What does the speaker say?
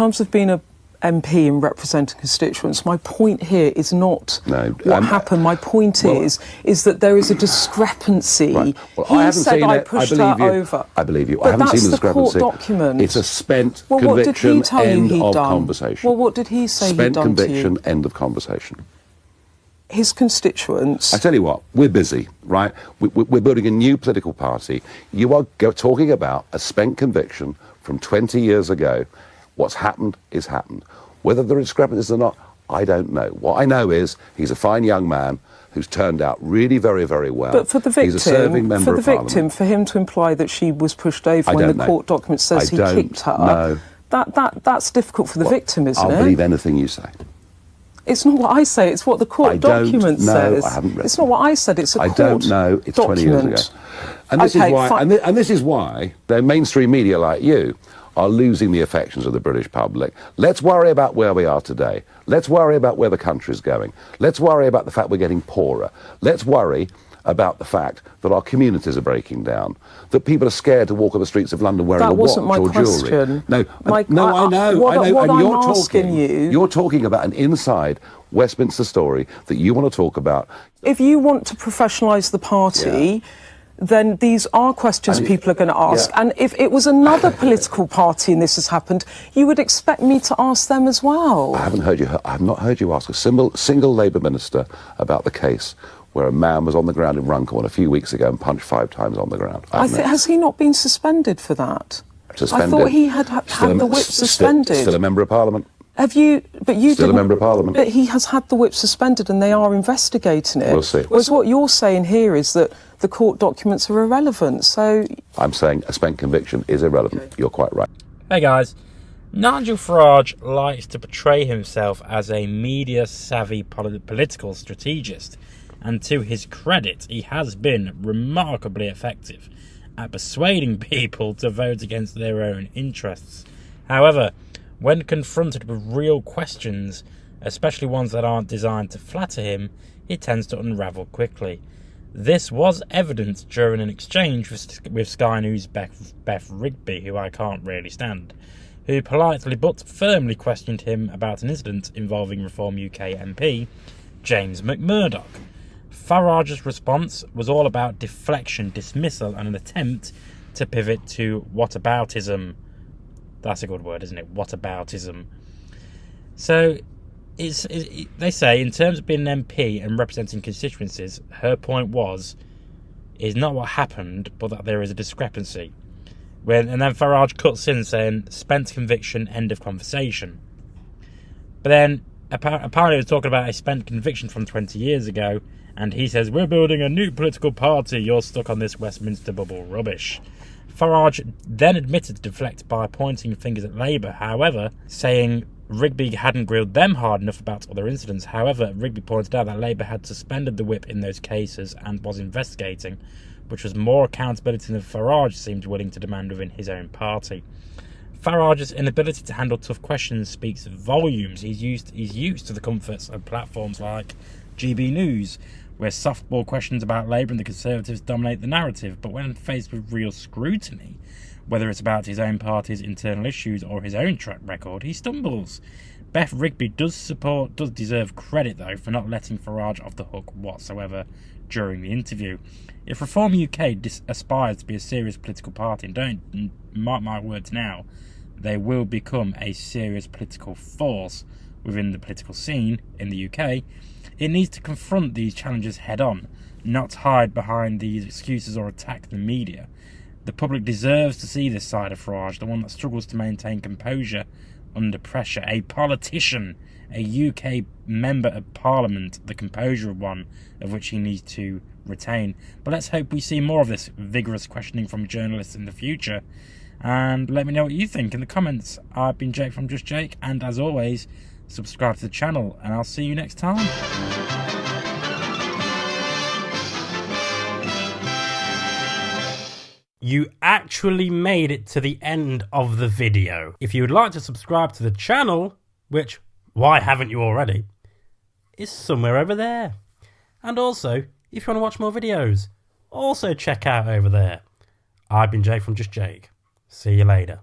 terms of being a MP and representing constituents, my point here is not what happened. My point is that there is a discrepancy. Right. Well, he I haven't said seen I it. pushed I her believe you. over. I believe you. But I haven't that's seen the discrepancy. Court document. It's a spent well, what did conviction, he tell you end he'd of done? conversation. Well, what did he say he'd done Spent conviction, to you? end of conversation. His constituents. I tell you what, we're busy, right? We're building a new political party. You are talking about a spent conviction from 20 years ago. What's happened is happened. Whether there are discrepancies or not, I don't know. What I know is he's a fine young man who's turned out really very, very well. But for the victim, he's a serving member of Parliament. for him to imply that she was pushed over when the court document says he kicked her, that's difficult for the victim, isn't it? I'll believe anything you say. It's not what I say, it's what the court document says. I haven't read it's not what I said, it's a court document. I don't know, it's 20 years ago. And this is why, and this is why the mainstream media like you are losing the affections of the British public. Let's worry about where we are today. Let's worry about where the country's going. Let's worry about the fact we're getting poorer. Let's worry about the fact that our communities are breaking down, that people are scared to walk on the streets of London wearing a watch or jewellery. No, I know. You're talking about an inside Westminster story that you want to talk about. If you want to professionalise the party, then these are questions people are going to ask. And if it was another political party and this has happened, you would expect me to ask them as well. I have not heard you ask a single Labour minister about the case where a man was on the ground in Runcorn a few weeks ago and punched 5 times on the ground. Has he not been suspended for that? Suspended. I thought he had the whip suspended. Still a member of Parliament. Have you? But you still a member of Parliament. But he has had the whip suspended, and they are investigating it. We'll see. Whereas what you're saying here is that the court documents are irrelevant. So I'm saying a spent conviction is irrelevant. Okay. You're quite right. Hey guys, Nigel Farage likes to portray himself as a media-savvy political strategist, and to his credit, he has been remarkably effective at persuading people to vote against their own interests. However, when confronted with real questions, especially ones that aren't designed to flatter him, he tends to unravel quickly. This was evident during an exchange with Sky News Beth Rigby, who I can't really stand, who politely but firmly questioned him about an incident involving Reform UK MP James McMurdock. Farage's response was all about deflection, dismissal, and an attempt to pivot to whataboutism. That's a good word, isn't it? Whataboutism. So, they say, in terms of being an MP and representing constituencies, her point is not what happened, but that there is a discrepancy. And then Farage cuts in saying, spent conviction, end of conversation. But then, apparently he was talking about a spent conviction from 20 years ago, and he says, we're building a new political party, you're stuck on this Westminster bubble rubbish. Farage then admitted to deflect by pointing fingers at Labour, however, saying Rigby hadn't grilled them hard enough about other incidents. However, Rigby pointed out that Labour had suspended the whip in those cases and was investigating, which was more accountability than Farage seemed willing to demand within his own party. Farage's inability to handle tough questions speaks volumes. He's used to the comforts of platforms like GB News, where softball questions about Labour and the Conservatives dominate the narrative, but when faced with real scrutiny, whether it's about his own party's internal issues or his own track record, he stumbles. Beth Rigby does deserve credit, though, for not letting Farage off the hook whatsoever during the interview. If Reform UK aspires to be a serious political party, and don't mark my words now, they will become a serious political force within the political scene in the UK, it needs to confront these challenges head-on, not hide behind these excuses or attack the media. The public deserves to see this side of Farage, the one that struggles to maintain composure under pressure, a politician, a UK member of Parliament, the composure of one of which he needs to retain. But let's hope we see more of this vigorous questioning from journalists in the future. And let me know what you think in the comments. I've been Jake from Just Jake, and as always, subscribe to the channel, and I'll see you next time. You actually made it to the end of the video. If you would like to subscribe to the channel, which, why haven't you already, is somewhere over there. And also, if you want to watch more videos, also check out over there. I've been Jake from Just Jake. See you later.